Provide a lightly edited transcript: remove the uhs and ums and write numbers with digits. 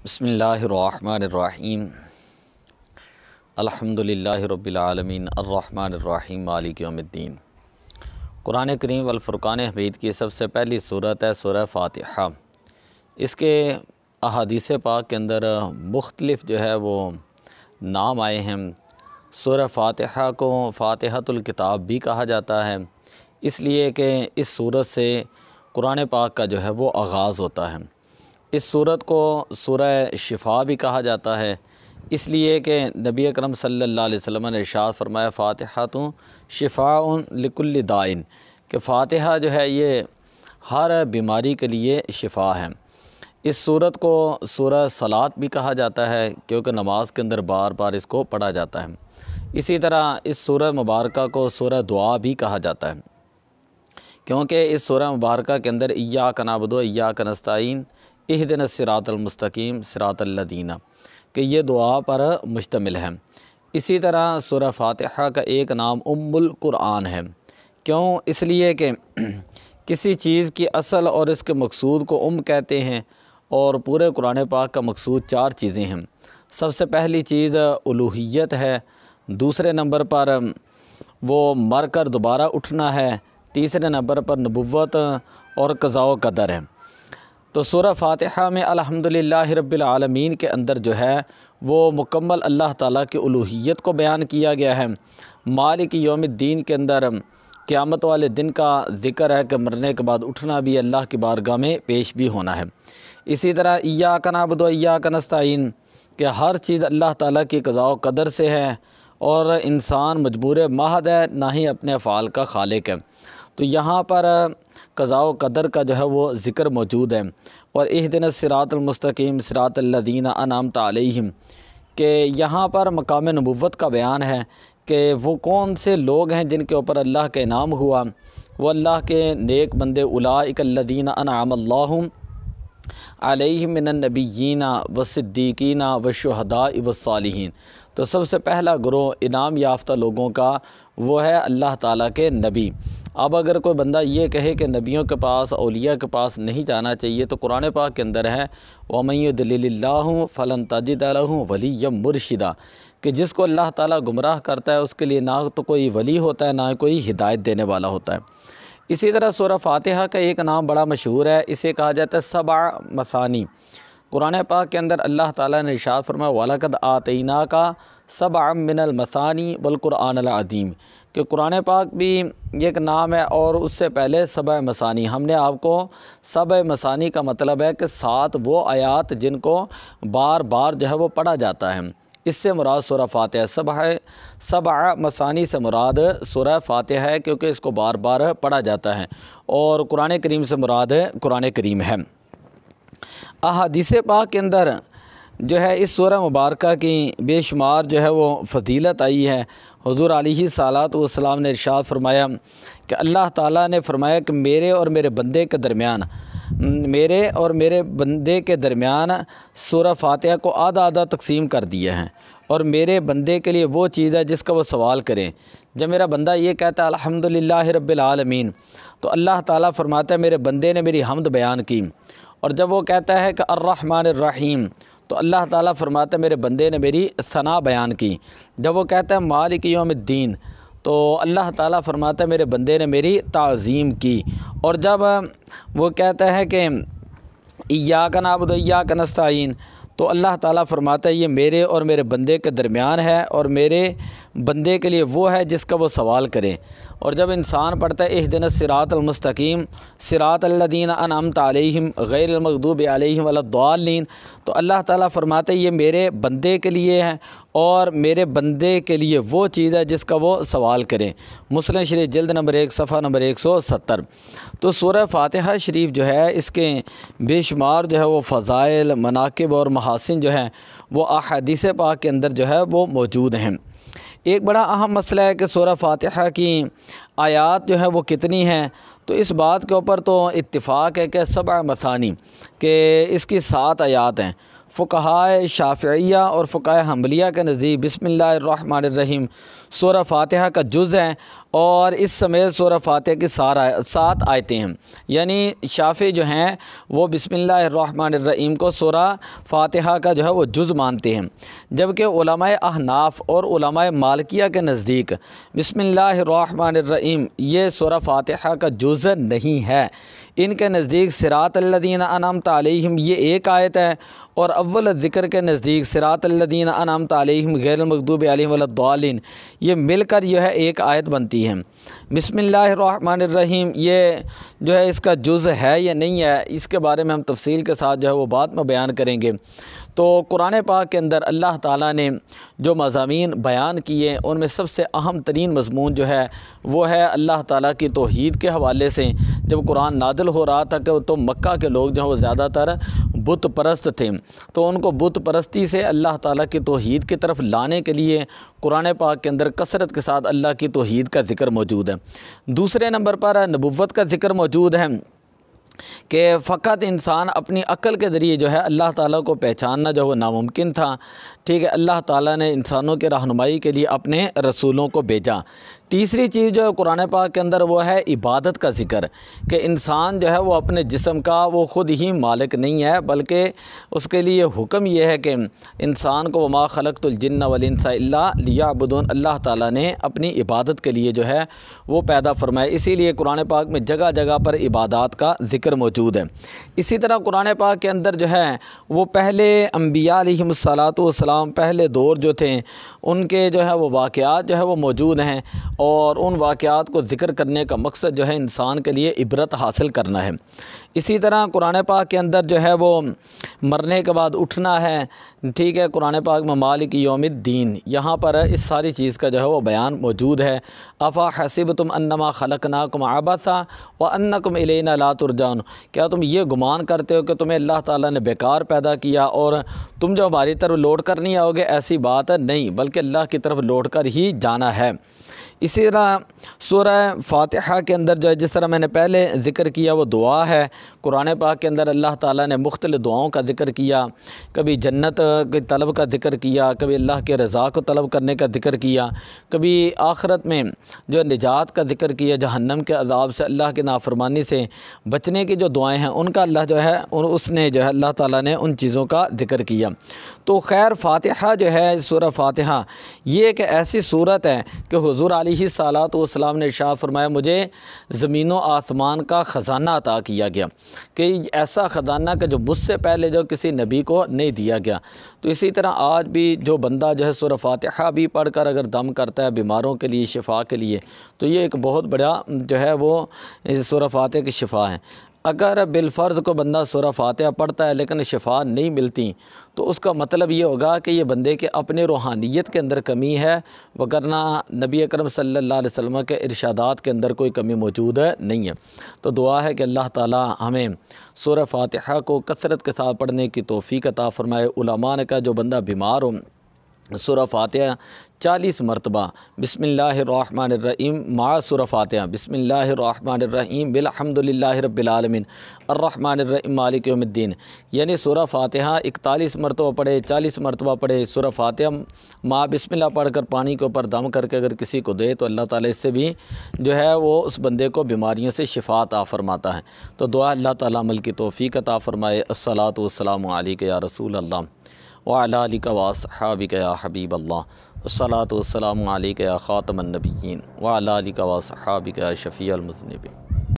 بسم اللہ الرحمن الرحیم الحمدللہ رب العالمین الرحمن الرحیم مالک یوم الدین۔ قرآن کریم والفرقان حمید کی سب سے پہلی صورت ہے سورہ فاتحہ۔ اس کے احادیث پاک کے اندر مختلف وہ نام آئے ہیں۔ سورہ فاتحہ کو فاتحۃ الکتاب بھی کہا جاتا ہے، اس لیے کہ اس صورت سے قرآن پاک کا وہ آغاز ہوتا ہے۔ اس صورت کو سورہ شفا بھی کہا جاتا ہے، اس لیے کہ نبی اکرم صلی اللہ علیہ وسلم نے ارشاد فرمایا فاتحۃ شفاء لکل داء، کہ فاتحہ یہ ہر بیماری کے لیے شفا ہے۔ اس صورت کو سورہ صلاۃ بھی کہا جاتا ہے، کیونکہ نماز کے اندر بار بار اس کو پڑھا جاتا ہے۔ اسی طرح اس سورہ مبارکہ کو سورہ دعا بھی کہا جاتا ہے، کیونکہ اس سورہ مبارکہ کے اندر ایاک نعبد و ایاک نستعین اہدنا الصراط المستقیم صراط الذین، کہ یہ دعا پر مشتمل ہے۔ اسی طرح سورہ فاتحہ کا ایک نام ام القرآن ہے، کیوں؟ اس لیے کہ کسی چیز کی اصل اور اس کے مقصود کو کہتے ہیں، اور پورے قرآن پاک کا مقصود 4 چیزیں ہیں۔ سب سے پہلی چیز الوہیت ہے، دوسرے نمبر پر وہ مر کر دوبارہ اٹھنا ہے، تیسرے نمبر پر نبوت اور قضاء و قدر ہے۔ تو سورہ فاتحہ میں الحمدللہ رب العالمین کے اندر وہ مکمل اللہ تعالیٰ کی الوہیت کو بیان کیا گیا ہے۔ مالک یوم الدین کے اندر قیامت والے دن کا ذکر ہے کہ مرنے کے بعد اٹھنا بھی اللہ کی بارگاہ میں پیش بھی ہونا ہے۔ اسی طرح ایاک نعبد و ایاک نستعین، کہ ہر چیز اللہ تعالیٰ کی قضاء و قدر سے ہے، اور انسان مجبور محض ہے، نہ ہی اپنے افعال کا خالق ہے۔ تو یہاں پر قضاء و قدر کا وہ ذکر موجود ہے۔ اور اہدنا الصراط المستقیم صراط الذین انعمت علیہم، کہ یہاں پر مقام نبوت کا بیان ہے کہ وہ کون سے لوگ ہیں جن کے اوپر اللہ کا انعام ہوا۔ وہ اللہ کے نیک بندے اولئک الذین انعم اللہ علیہم من النبیین والصدیقین والشہداء والصالحین۔ تو سب سے پہلا گروہ انعام یافتہ لوگوں کا وہ ہے اللہ تعالیٰ کے نبی۔ اب اگر کوئی بندہ یہ کہے کہ نبیوں کے پاس، اولیاء کے پاس نہیں جانا چاہیے، تو قرآن پاک کے اندر ہے وَمَن يُضْلِلِ اللَّهُ فَلَن تَجِدَ لَهُ وَلِيًّا مُرْشِدًا، کہ جس کو اللہ تعالیٰ گمراہ کرتا ہے اس کے لیے نہ تو کوئی ولی ہوتا ہے، نہ کوئی ہدایت دینے والا ہوتا ہے۔ اسی طرح سورہ فاتحہ کا ایک نام بڑا مشہور ہے، اسے کہا جاتا ہے 7 مثانی۔ قرآن پاک کے اندر اللہ تعالیٰ نے ارشاد فرمایا وَلَقَدْ آتَيْنَاكَ 7 مِنَ الْمَثَانِي وَالْقُرْآنِ الْعَظِيمِ، کہ قرآن پاک بھی ایک نام ہے، اور اس سے پہلے 7 مثانی۔ ہم نے آپ کو 7 مثانی کا مطلب ہے کہ 7 وہ آیات جن کو بار بار وہ پڑھا جاتا ہے، اس سے مراد سورہ فاتحہ 7 مثانی سے مراد سورہ فاتحہ ہے، کیونکہ اس کو بار بار پڑھا جاتا ہے، اور قرآن کریم سے مراد قرآن کریم ہے۔ احادیث پاک کے اندر اس سورہ مبارکہ کی بے شمار وہ فضیلت آئی ہے۔ حضور علیہ الصلاۃ والسلام نے ارشاد فرمایا کہ اللہ تعالیٰ نے فرمایا کہ میرے اور میرے بندے کے درمیان سورہ فاتحہ کو آدھا آدھا تقسیم کر دیا ہے، اور میرے بندے کے لیے وہ چیز ہے جس کا وہ سوال کرے۔ جب میرا بندہ یہ کہتا ہے الحمدللہ رب العالمین، تو اللہ تعالیٰ فرماتا ہے میرے بندے نے میری حمد بیان کی۔ اور جب وہ کہتا ہے کہ الرحمن الرحیم، تو اللہ تعالیٰ فرماتا ہے میرے بندے نے میری ثنا بیان کی۔ جب وہ کہتا ہے مالک یوم الدین، تو اللہ تعالیٰ فرماتا ہے میرے بندے نے میری تعظیم کی۔ اور جب وہ کہتا ہے کہ ایاک نعبد و ایاک نستعین، تو اللہ تعالیٰ فرماتا ہے یہ میرے اور میرے بندے کے درمیان ہے، اور میرے بندے کے لیے وہ ہے جس کا وہ سوال کرے۔ اور جب انسان پڑھتا ہے اہدنا الصراط المستقیم صراط الذین انعمت علیہم غیر المغضوب علیہم ولا الضالین، تو اللہ تعالیٰ فرماتا ہے یہ میرے بندے کے لیے ہے، اور میرے بندے کے لیے وہ چیز ہے جس کا وہ سوال کرے۔ مسلم شریف جلد نمبر 1 صفحہ نمبر 170۔ تو سورہ فاتحہ شریف اس کے بے شمار وہ فضائل، مناقب اور محاسن وہ احادیث پاک کے اندر وہ موجود ہیں۔ ایک بڑا اہم مسئلہ ہے کہ سورہ فاتحہ کی آیات وہ کتنی ہیں، تو اس بات کے اوپر تو اتفاق ہے کہ 7 مثانی، کہ اس کی 7 آیات ہیں۔ فقہائے شافعیہ اور فقہائے حنبلیہ کے نزدیک بسم اللہ الرحمن الرحیم سورہ فاتحہ کا جز ہے، اور اس سمیت سورہ فاتحہ کی 7 آیتیں ہیں، یعنی شافعی جو ہیں وہ بسم اللہ الرحمن الرحیم کو سورہ فاتحہ کا جو ہے وہ جز مانتے ہیں، جبکہ علماء احناف اور علماء مالکیہ کے نزدیک بسم اللہ الرحمن الرحیم یہ سورہ فاتحہ کا جز نہیں ہے۔ ان کے نزدیک صراط الذین انعمت علیہم یہ ایک آیت ہے، اور اول ذکر کے نزدیک صراط الذین انعمت علیہم غیر المغضوب علیہم ولا الضالین یہ مل کر جو ہے ایک آیت بنتی ہے۔ بسم اللہ الرحمن الرحیم یہ جو ہے اس کا جز ہے یا نہیں ہے، اس کے بارے میں ہم تفصیل کے ساتھ جو ہے وہ بعد میں بیان کریں گے۔ تو قرآن پاک کے اندر اللہ تعالیٰ نے جو مضامین بیان کیے ان میں سب سے اہم ترین مضمون جو ہے وہ ہے اللہ تعالیٰ کی توحید کے حوالے سے۔ جب قرآن نازل ہو رہا تھا کہ تو مکہ کے لوگ جو ہیں وہ زیادہ تر بت پرست تھے، تو ان کو بت پرستی سے اللہ تعالیٰ کی توحید کی طرف لانے کے لیے قرآن پاک کے اندر کثرت کے ساتھ اللہ کی توحید کا ذکر موجود ہے۔ دوسرے نمبر پر نبوت کا ذکر موجود ہے کہ فقط انسان اپنی عقل کے ذریعے جو ہے اللہ تعالیٰ کو پہچاننا جو وہ ناممکن تھا، ٹھیک ہے، اللہ تعالیٰ نے انسانوں کے رہنمائی کے لیے اپنے رسولوں کو بھیجا۔ تیسری چیز جو ہے قرآن پاک کے اندر وہ ہے عبادت کا ذکر، کہ انسان جو ہے وہ اپنے جسم کا وہ خود ہی مالک نہیں ہے، بلکہ اس کے لیے حکم یہ ہے کہ انسان کو وما خلقت الجن والانس الا لیعبدون، اللہ تعالیٰ نے اپنی عبادت کے لیے جو ہے وہ پیدا فرمایا، اسی لیے قرآن پاک میں جگہ جگہ پر عبادات کا ذکر موجود ہے۔ اسی طرح قرآن پاک کے اندر جو ہے وہ پہلے انبیاء علیہم السلام پہلے دور جو تھے ان کے جو ہے وہ واقعات جو ہے وہ موجود ہیں، اور ان واقعات کو ذکر کرنے کا مقصد جو ہے انسان کے لیے عبرت حاصل کرنا ہے۔ اسی طرح قرآن پاک کے اندر جو ہے وہ مرنے کے بعد اٹھنا ہے، ٹھیک ہے، قرآن پاک میں مالک یوم الدین یہاں پر اس ساری چیز کا جو ہے وہ بیان موجود ہے۔ افا حسبتم انما خلقناکم عبثا وانکم الینا لا ترجعون، کیا تم یہ گمان کرتے ہو کہ تمہیں اللہ تعالیٰ نے بیکار پیدا کیا اور تم جو ہماری طرف لوٹ کر نہیں آؤ گے؟ ایسی بات نہیں، بلکہ اللہ کی طرف لوٹ کر ہی جانا ہے۔ اسی طرح سورہ فاتحہ کے اندر جو ہے جس طرح میں نے پہلے ذکر کیا وہ دعا ہے، قرآن پاک کے اندر اللہ تعالیٰ نے مختلف دعاؤں کا ذکر کیا، کبھی جنت کے طلب کا ذکر کیا، کبھی اللہ کے رضا کو طلب کرنے کا ذکر کیا، کبھی آخرت میں جو نجات کا ذکر کیا، جہنم کے عذاب سے اللہ کی نافرمانی سے بچنے کی جو دعائیں ہیں ان کا اللہ جو ہے اس نے جو ہے اللہ تعالیٰ نے ان چیزوں کا ذکر کیا۔ تو خیر فاتحہ جو ہے سورہ فاتحہ یہ ایک ایسی صورت ہے کہ حضور علیہ الصلاۃ والسلام نے ارشاد فرمایا مجھے زمین و آسمان کا خزانہ عطا کیا گیا، کہ ایسا خزانہ کہ جو مجھ سے پہلے جو کسی نبی کو نہیں دیا گیا۔ تو اسی طرح آج بھی جو بندہ جو ہے سورہ فاتحہ بھی پڑھ کر اگر دم کرتا ہے بیماروں کے لیے شفا کے لیے، تو یہ ایک بہت بڑا جو ہے وہ سورہ فاتحہ کی شفا ہے۔ اگر بالفرض کو بندہ سورہ فاتحہ پڑھتا ہے لیکن شفا نہیں ملتی تو اس کا مطلب یہ ہوگا کہ یہ بندے کے اپنے روحانیت کے اندر کمی ہے، وگرنہ نبی اکرم صلی اللہ علیہ وسلم کے ارشادات کے اندر کوئی کمی موجود نہیں ہے۔ تو دعا ہے کہ اللہ تعالی ہمیں سورہ فاتحہ کو کثرت کے ساتھ پڑھنے کی توفیق عطا فرمائے۔ علماء نے کہا جو بندہ بیمار ہو سورہ فاتحہ 40 مرتبہ بسم اللہ الرحمن الرحیم مع سورہ فاتحہ بسم اللہ الرحمن الرحیم بالحمد للہ رب العالمین الرحمن الرحیم مالک یوم الدین، یعنی سورہ فاتحہ 41 مرتبہ پڑھے، 40 مرتبہ پڑھے، سورہ فاتحہ مع بسم اللہ پڑھ کر پانی کے اوپر دم کر کے اگر کسی کو دے تو اللہ تعالیٰ اس سے بھی جو ہے وہ اس بندے کو بیماریوں سے شفا عطا فرماتا ہے۔ تو دعا اللہ تعالیٰ عمل کی توفیق عطا فرمائے۔ الصلاۃ والسلام علیک یا رسول اللہ وعلی آلک واصحابک یا حبیب اللہ، الصلاۃ والسلام علیک یا خاتم النبیین وعلی آلک واصحابک یا شفیع المذنبین۔